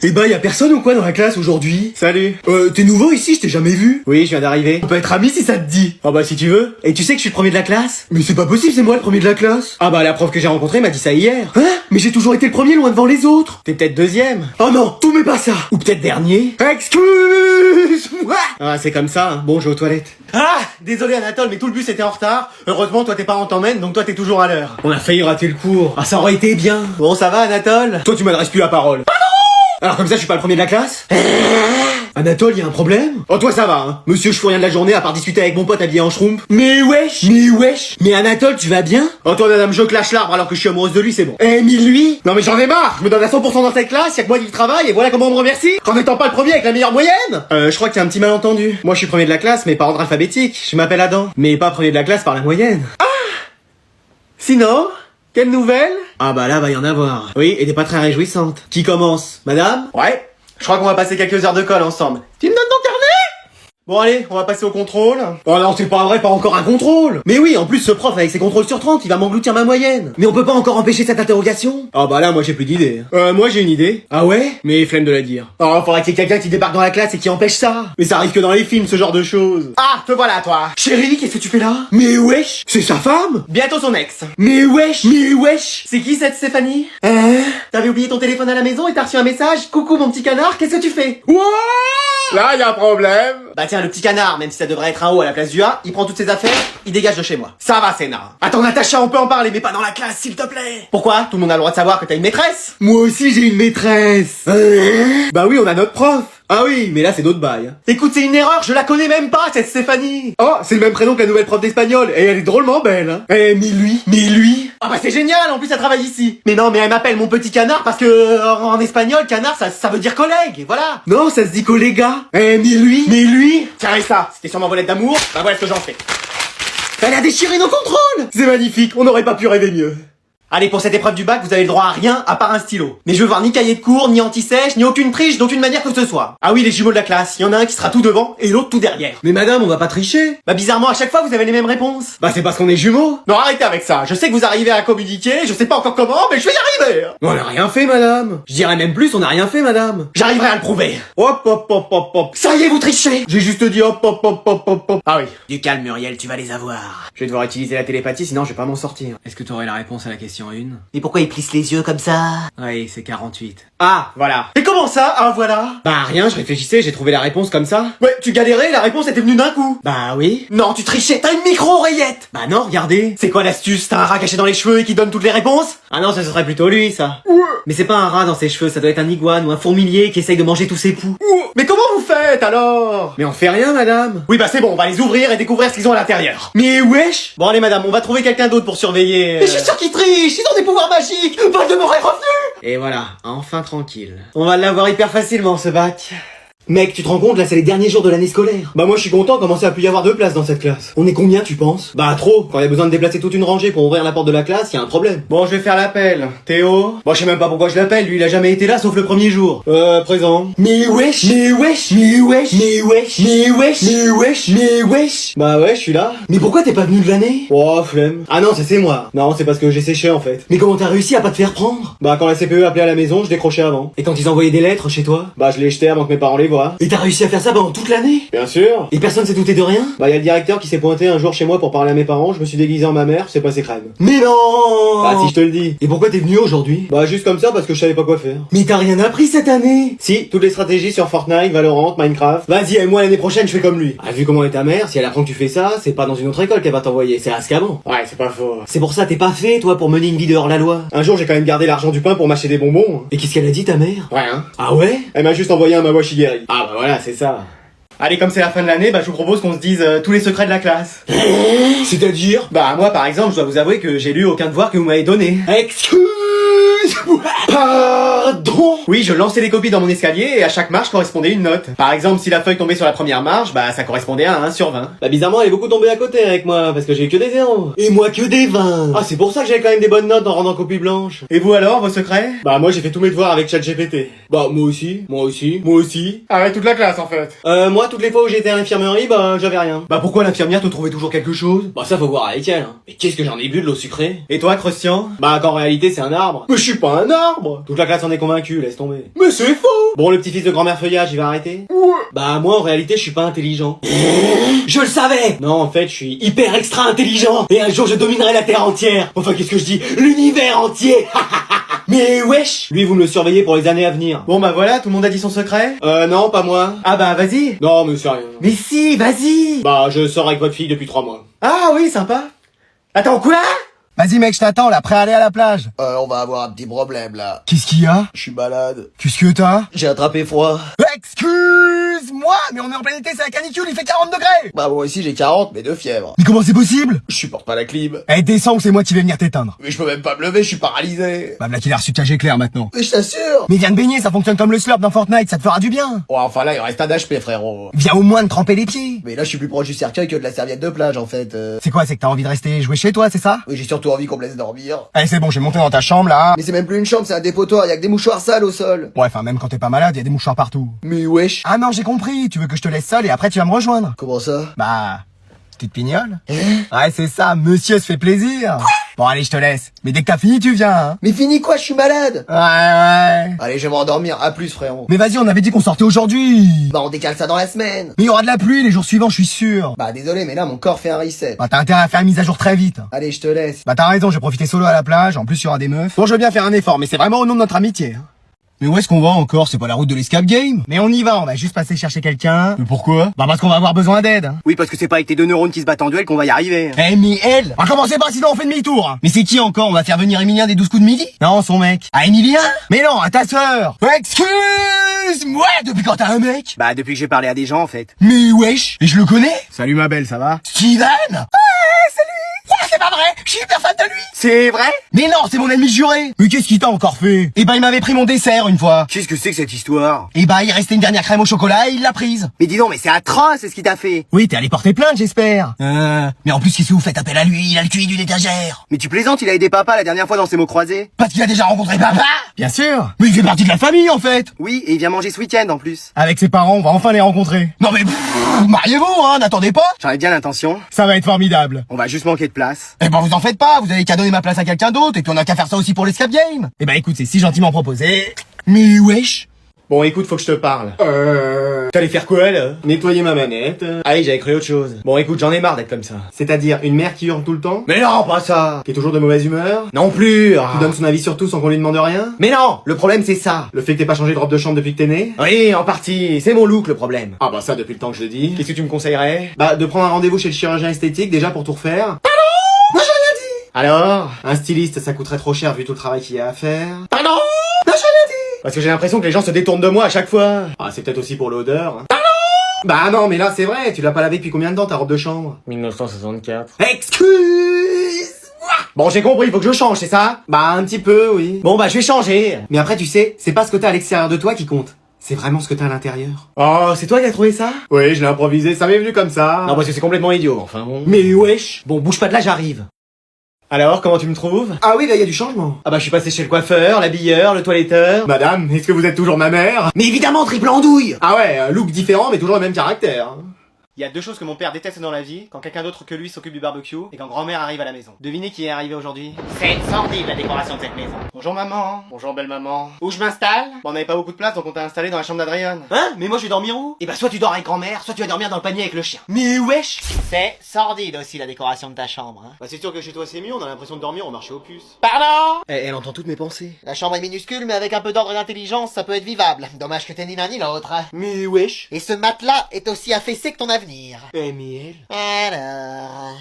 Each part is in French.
Eh bah y a personne ou quoi dans la classe aujourd'hui? Salut. T'es nouveau ici, je t'ai jamais vu. Oui, je viens d'arriver. On peut être amis si ça te dit. Oh bah si tu veux. Et tu sais que je suis le premier de la classe? Mais c'est pas possible, c'est moi le premier de la classe. Ah bah la prof que j'ai rencontrée m'a dit ça hier. Hein? Mais j'ai toujours été le premier loin devant les autres. T'es peut-être deuxième. Oh non, tout mais pas ça. Ou peut-être dernier. Excuse-moi. Ah c'est comme ça, hein. Bon, je vais aux toilettes. Ah, désolé Anatole, mais tout le bus était en retard. Heureusement, toi tes parents t'emmènent, donc toi t'es toujours à l'heure. On a failli rater le cours. Ah, ça aurait été bien. Bon, ça va Anatole? Toi tu m'adresses plus la parole. Alors comme ça, je suis pas le premier de la classe? Anatole, y a un problème? Oh, toi ça va, hein. Monsieur, je fous rien de la journée à part discuter avec mon pote habillé en schroump. Mais wesh. Mais Anatole, tu vas bien? Oh, toi madame, je clash l'arbre alors que je suis amoureuse de lui, c'est bon. Eh, mais lui? Non mais j'en ai marre. Je me donne à 100% dans cette classe, y'a que moi qui travaille et voilà comment on me remercie. En étant pas le premier avec la meilleure moyenne. Je crois qu'il y a un petit malentendu. Moi je suis premier de la classe, mais par ordre alphabétique. Je m'appelle Adam. Mais pas premier de la classe par la moyenne. Ah! Sinon, quelle nouvelle? Ah bah là, va y en avoir. Oui, et des pas très réjouissantes. Qui commence? Madame? Ouais. Je crois qu'on va passer quelques heures de colle ensemble. Tu me donnes ton carnet? Bon allez, on va passer au contrôle. Oh non, c'est pas vrai, pas encore un contrôle. Mais oui, en plus ce prof avec ses contrôles sur 30, il va m'engloutir ma moyenne. Mais on peut pas encore empêcher cette interrogation? Ah bah là, moi j'ai plus d'idée. Moi j'ai une idée. Ah ouais? Mais flemme de la dire. Oh, faudrait qu'il y ait quelqu'un qui débarque dans la classe et qui empêche ça. Mais ça arrive que dans les films, ce genre de choses. Ah, te voilà toi. Chérie, qu'est-ce que tu fais là? Mais wesh, c'est sa femme? Bientôt son ex. Mais wesh. C'est qui cette Stéphanie? T'avais oublié ton téléphone à la maison et t'as reçu un message? Coucou mon petit canard, qu'est-ce que tu fais? Wow. Là, y a un problème. Bah tiens, le petit canard, même si ça devrait être un O à la place du A, il prend toutes ses affaires, il dégage de chez moi. Ça va, Sénat. Attends, Natacha, on peut en parler, mais pas dans la classe, s'il te plaît. Pourquoi? Tout le monde a le droit de savoir que t'as une maîtresse. Moi aussi j'ai une maîtresse. Bah oui, on a notre prof. Ah oui, mais là c'est d'autres bails. Écoute, c'est une erreur, je la connais même pas, cette Stéphanie. Oh, c'est le même prénom que la nouvelle prof d'espagnol, et elle est drôlement belle, hein. Eh, mais lui. Ah bah c'est génial, en plus elle travaille ici. Mais non, mais elle m'appelle mon petit canard parce que en espagnol, canard, ça veut dire collègue, voilà. Non, ça se dit colléga. Eh, mais lui. Tiens, et ça, c'était sûrement volette d'amour, bah voilà ce que j'en fais. Elle a déchiré nos contrôles. C'est magnifique, on n'aurait pas pu rêver mieux. Allez, pour cette épreuve du bac, vous avez le droit à rien à part un stylo. Mais je veux voir ni cahier de cours, ni anti-sèche, ni aucune triche d'aucune manière que ce soit. Ah oui, les jumeaux de la classe, il y en a un qui sera tout devant et l'autre tout derrière. Mais madame, on va pas tricher. Bah bizarrement, à chaque fois, vous avez les mêmes réponses. Bah c'est parce qu'on est jumeaux. Non, arrêtez avec ça. Je sais que vous arrivez à communiquer, je sais pas encore comment, mais je vais y arriver. On a rien fait, madame. Je dirais même plus, on a rien fait, madame. J'arriverai à le prouver. Hop. Ça y est, vous trichez. J'ai juste dit hop. Ah oui. Du calme, Muriel, tu vas les avoir. Je vais devoir utiliser la télépathie, sinon je vais pas m'en sortir. Est-ce que t'aurais la réponse à la question 1? Mais pourquoi il plisse les yeux comme ça? Oui, c'est 48. Ah, voilà. Et comment ça? Ah, voilà. Bah rien, je réfléchissais, j'ai trouvé la réponse comme ça. Ouais, tu galérais, la réponse était venue d'un coup. Bah oui. Non, tu trichais, t'as une micro-oreillette. Bah non, regardez. C'est quoi l'astuce? T'as un rat caché dans les cheveux et qui donne toutes les réponses? Ah non, ce serait plutôt lui, ça. Ouais. Mais c'est pas un rat dans ses cheveux, ça doit être un iguane ou un fourmilier qui essaye de manger tous ses poux. Mais comment vous faites alors? Mais on fait rien, madame. Oui, bah c'est bon, on va les ouvrir et découvrir ce qu'ils ont à l'intérieur. Mais wesh. Bon allez madame, on va trouver quelqu'un d'autre pour surveiller. Mais je suis sûr qu'ils trichent, ils ont des pouvoirs magiques. Voldemort est revenu. Et voilà, enfin tranquille. On va l'avoir hyper facilement, ce bac. Mec, tu te rends compte, là c'est les derniers jours de l'année scolaire. Bah moi je suis content, commencer à plus y avoir de place dans cette classe. On est combien, tu penses? Bah trop, quand il y a besoin de déplacer toute une rangée pour ouvrir la porte de la classe, y a un problème. Bon, je vais faire l'appel. Théo? Bon, je sais même pas pourquoi je l'appelle, lui il a jamais été là sauf le premier jour. Présent. Mais wesh. Bah ouais, je suis là. Mais pourquoi t'es pas venu de l'année? Oh, flemme. Ah non, ça c'est moi. Non, c'est parce que j'ai séché en fait. Mais comment t'as réussi à pas te faire prendre? Bah quand la CPE appelait à la maison, je décrochais avant. Et quand ils envoyaient des lettres chez toi? Bah je l'ai jeté avant que mes parents les voient. Et t'as réussi à faire ça pendant toute l'année? Bien sûr. Et personne s'est douté de rien? Bah y a le directeur qui s'est pointé un jour chez moi pour parler à mes parents, je me suis déguisé en ma mère, c'est passé crème. Mais non! Bah si je te le dis. Et pourquoi t'es venu aujourd'hui? Bah juste comme ça parce que je savais pas quoi faire. Mais t'as rien appris cette année? Si, toutes les stratégies sur Fortnite, Valorant, Minecraft. Vas-y, et moi l'année prochaine je fais comme lui. Ah vu comment est ta mère, si elle apprend que tu fais ça, c'est pas dans une autre école qu'elle va t'envoyer, c'est à Azkaban. Ouais, c'est pas faux. C'est pour ça t'es pas fait, toi, pour mener une vie dehors la loi. Un jour j'ai quand même gardé l'argent du pain pour m'acheter des bonbons. Et qu'est-ce qu'elle a dit ta mère? Rien. Ah ouais? Elle m'a juste envoyé un Mawashigeri. Ah bah voilà, c'est ça. Allez, comme c'est la fin de l'année, bah je vous propose qu'on se dise tous les secrets de la classe. C'est-à-dire? Bah moi par exemple, je dois vous avouer que j'ai lu aucun devoir que vous m'avez donné. Excuse-moi. Pardon. Oui, je lançais les copies dans mon escalier et à chaque marche correspondait une note. Par exemple, si la feuille tombait sur la première marche, bah ça correspondait à 1 sur 20. Bah bizarrement, elle est beaucoup tombée à côté avec moi parce que j'ai eu que des 0. Et moi que des 20. Ah, c'est pour ça que j'avais quand même des bonnes notes en rendant copie blanche. Et vous alors, vos secrets? Bah moi j'ai fait tous mes devoirs avec ChatGPT. Bah moi aussi. Ah ouais, toute la classe en fait. Moi toutes les fois où j'étais à l'infirmerie, bah j'avais rien. Bah pourquoi l'infirmière te trouvait toujours quelque chose? Bah ça faut voir avec elle. Hein. Mais qu'est-ce que j'en ai bu de l'eau sucrée? Et toi, Christian? Bah qu'en réalité c'est un arbre. Mais je suis suis pas un arbre. Toute la classe en est convaincue, laisse tomber. Mais c'est faux. Bon, le petit-fils de grand-mère Feuillage, il va arrêter? Ouais. Bah, moi, en réalité, je suis pas intelligent. Je le savais! Non, en fait, je suis hyper extra intelligent. Et un jour, je dominerai la Terre entière. Enfin, qu'est-ce que je dis? L'univers entier. Mais wesh! Lui, vous me le surveillez pour les années à venir. Bon bah voilà, tout le monde a dit son secret. Non, pas moi. Ah bah vas-y. Non, mais sérieux. Mais si, vas-y. Bah, je sors avec votre fille depuis 3 mois. Ah oui, sympa. Attends, quoi? Vas-y mec, je t'attends là, prêt à aller à la plage. On va avoir un petit problème là. Qu'est-ce qu'il y a? Je suis malade. Qu'est-ce que t'as? J'ai attrapé froid. Excuse-moi, mais on est en plein été, c'est la canicule, il fait 40 degrés. Bah moi aussi j'ai 40 mais de fièvre. Mais comment c'est possible? Je supporte pas la clim. Eh descends ou c'est moi qui vais venir t'éteindre. Mais je peux même pas me lever, je suis paralysé. Bah voilà qu'il a reçu cage éclair maintenant. Mais je t'assure. Mais viens de baigner, ça fonctionne comme le slurp dans Fortnite, ça te fera du bien. Ouais, enfin là il reste un HP frérot. Viens au moins de tremper les pieds. Mais là je suis plus proche du cercueil que de la serviette de plage en fait. C'est quoi, c'est que t'as envie de rester jouer chez toi, c'est ça? Oui j'ai surtout envie qu'on me laisse dormir. Allez c'est bon, j'ai monté dans ta chambre là. Mais c'est même plus une chambre, c'est un dépotoir, y a que des mouchoirs sales au sol. Ouais, enfin même quand t'es pas malade, y a des mouchoirs partout. Mais wesh. Ah non, j'ai compris, tu veux que je te laisse seul et après tu vas me rejoindre. Comment ça? Bah, petite pignole. Ouais, c'est ça, monsieur se fait plaisir. Bon allez, je te laisse. Mais dès que t'as fini, tu viens, hein. Mais fini quoi, je suis malade. Ouais. Allez je vais m'endormir, à plus frérot. Mais vas-y, on avait dit qu'on sortait aujourd'hui. Bah on décale ça dans la semaine. Mais il y aura de la pluie les jours suivants, je suis sûr. Bah désolé mais là mon corps fait un reset. Bah t'as intérêt à faire une mise à jour très vite. Allez je te laisse. Bah t'as raison, je vais profiter solo à la plage, en plus il y aura des meufs. Bon, je veux bien faire un effort, mais c'est vraiment au nom de notre amitié. Hein. Mais où est-ce qu'on va encore? C'est pas la route de l'escape game? Mais on y va, on va juste passer chercher quelqu'un. Mais pourquoi? Bah parce qu'on va avoir besoin d'aide. Hein. Oui parce que c'est pas avec tes deux neurones qui se battent en duel qu'on va y arriver. Eh mais elle! On va commencer par sinon on fait demi-tour. Hein. Mais c'est qui encore? On va faire venir Emilien des 12 coups de midi? Non, son mec. Ah Emilien? Mais non, à ta sœur. Excuse-moi, depuis quand t'as un mec? Bah depuis que j'ai parlé à des gens en fait. Mais wesh! Et je le connais? Salut ma belle, ça va? Steven? C'est pas vrai, je suis hyper fan de lui. C'est vrai? Mais non, c'est mon ennemi juré. Mais qu'est-ce qu'il t'a encore fait? Eh ben il m'avait pris mon dessert une fois. Qu'est-ce que c'est que cette histoire? Eh ben il restait une dernière crème au chocolat et il l'a prise. Mais dis donc, mais c'est atroce ce qu'il t'a fait. Oui, t'es allé porter plainte, j'espère. Mais en plus qu'est-ce que vous faites appel à lui? Il a le QI d'une étagère. Mais tu plaisantes, il a aidé papa la dernière fois dans ses mots croisés. Parce qu'il a déjà rencontré papa. Bien sûr. Mais il fait partie de la famille en fait. Oui, et il vient manger ce week-end en plus. Avec ses parents, on va enfin les rencontrer. Non mais mariez-vous, hein, n'attendez pas. J'en ai bien l'intention. Ça va être formidable. On va juste manquer de place. Eh ben vous en faites pas, vous avez qu'à donner ma place à quelqu'un d'autre et puis on a qu'à faire ça aussi pour l'escape game. Eh ben écoute, c'est si gentiment proposé. Mais wesh. Bon écoute, faut que je te parle. T'allais faire quoi, là? Nettoyer ma manette. Ah oui, j'avais cru autre chose. Bon, écoute, j'en ai marre d'être comme ça. C'est-à-dire une mère qui hurle tout le temps? Mais non, pas ça. Qui est toujours de mauvaise humeur? Non plus. Qui donne son avis sur tout sans qu'on lui demande rien? Mais non, le problème c'est ça. Le fait que t'aies pas changé de robe de chambre depuis que t'es né? Oui, en partie. C'est mon look le problème. Ah bah ça depuis le temps que je le dis. Qu'est-ce que tu me conseillerais? Bah de prendre un rendez-vous chez le chirurgien esthétique déjà pour tout refaire. Alors? Un styliste ça coûterait trop cher vu tout le travail qu'il y a à faire. Pardon? Parce que j'ai l'impression que les gens se détournent de moi à chaque fois. Ah c'est peut-être aussi pour l'odeur. Hein. Bah non mais là c'est vrai, tu l'as pas lavé depuis combien de temps ta robe de chambre? 1964. Excuse. Bon, j'ai compris, il faut que je change, c'est ça? Bah un petit peu oui. Bon, bah je vais changer. Mais après tu sais, c'est pas ce que t'as à l'extérieur de toi qui compte. C'est vraiment ce que t'as à l'intérieur. Oh, c'est toi qui as trouvé ça? Oui, je l'ai improvisé, ça m'est venu comme ça. Non, parce que c'est complètement idiot, enfin bon. Mais wesh. Bon, bouge pas de là, j'arrive. Alors, comment tu me trouves? Ah oui, là y a du changement. Ah bah je suis passé chez le coiffeur, l'habilleur, le toiletteur. Madame, est-ce que vous êtes toujours ma mère? Mais évidemment, triple andouille! Ah ouais, un look différent mais toujours le même caractère. Il y a 2 choses que mon père déteste dans la vie, quand quelqu'un d'autre que lui s'occupe du barbecue, et quand grand-mère arrive à la maison. Devinez qui est arrivé aujourd'hui? C'est sordide la décoration de cette maison. Bonjour maman. Bonjour belle maman. Où je m'installe? Bon, on n'avait pas beaucoup de place donc on t'a installé dans la chambre d'Adrien. Hein? Mais moi je vais dormir où? Eh bah soit tu dors avec grand-mère, soit tu vas dormir dans le panier avec le chien. Mais wesh! C'est sordide aussi la décoration de ta chambre, hein. Bah c'est sûr que chez toi c'est mieux, on a l'impression de dormir au marché aux puces. Pardon? Elle entend toutes mes pensées. La chambre est minuscule mais avec un peu d'ordre et d'intelligence ça peut être vivable. Dommage que t'aies ni l'un ni l'autre. Mais wesh! Et ce matelas est aussi affaissé que ton avenir. Mais elle. Alors.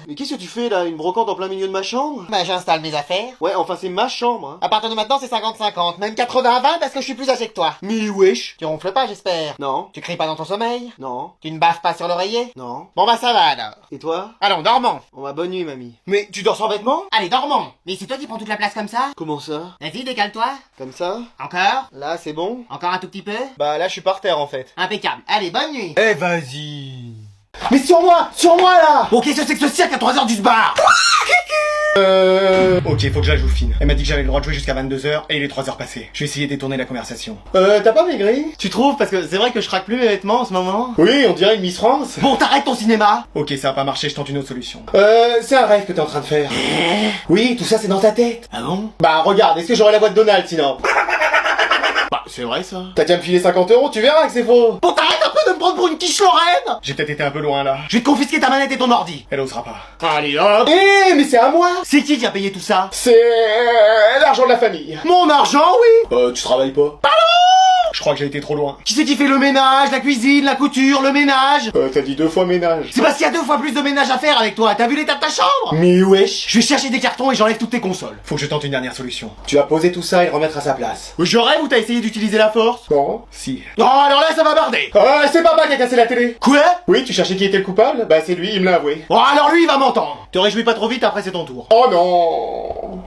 Mais qu'est-ce que tu fais là? Une brocante en plein milieu de ma chambre? Bah j'installe mes affaires. Ouais, enfin c'est ma chambre, hein. À partir de maintenant c'est 50-50, même 80-20 parce que je suis plus âgé que toi. Mais wesh! Tu ronfles pas j'espère? Non. Tu cries pas dans ton sommeil? Non. Tu ne baves pas sur l'oreiller? Non. Bon bah ça va alors. Et toi? Allons, dormons. Bon bah bonne nuit mamie. Mais tu dors sans vêtements? Allez, dormons. Mais c'est toi qui prends toute la place comme ça? Comment ça? Vas-y, décale-toi. Comme ça? Encore? Là c'est bon? Encore un tout petit peu? Bah là je suis par terre en fait. Impeccable. Allez, bonne nuit. Eh vas-y. Mais sur moi là. Bon, qu'est-ce que c'est que ce cirque à 3h du bar? Ok, faut que je la joue fine. Elle m'a dit que j'avais le droit de jouer jusqu'à 22h et il est 3h passées. Je vais essayer de détourner la conversation. T'as pas maigri? Tu trouves? Parce que c'est vrai que je craque plus mes vêtements en ce moment. Oui, on dirait une Miss France. Bon, t'arrêtes ton cinéma. Ok, ça va pas marcher, je tente une autre solution. C'est un rêve que t'es en train de faire. Oui, tout ça c'est dans ta tête. Ah bon? Bah regarde, est-ce que j'aurai la voix de Donald sinon? Bah, c'est vrai ça. T'as qu'à me filer 50€, tu verras que c'est faux. Bon, t'arrêtes un peu de me prendre pour une quiche Lorraine. J'ai peut-être été un peu loin là. Je vais te confisquer ta manette et ton ordi. Elle osera pas. Allez hop. Mais c'est à moi. C'est qui a payé tout ça? C'est l'argent de la famille. Mon argent, oui. Tu travailles pas? Je crois que j'ai été trop loin. Qui c'est qui fait le ménage, la cuisine, la couture, le ménage? T'as dit 2 fois ménage. C'est parce qu'il y a 2 fois plus de ménage à faire avec toi. T'as vu l'état de ta chambre? Mais wesh. Je vais chercher des cartons et j'enlève toutes tes consoles. Faut que je tente une dernière solution. Tu vas poser tout ça et le remettre à sa place. Je rêve ou t'as essayé d'utiliser la force? Non. Si. Oh, alors là, ça va barder. C'est papa qui a cassé la télé. Quoi? Oui, tu cherchais qui était le coupable? Bah c'est lui, il me l'a avoué. Oh, alors lui, il va m'entendre. Te réjouis pas trop vite, après c'est ton tour. Oh non.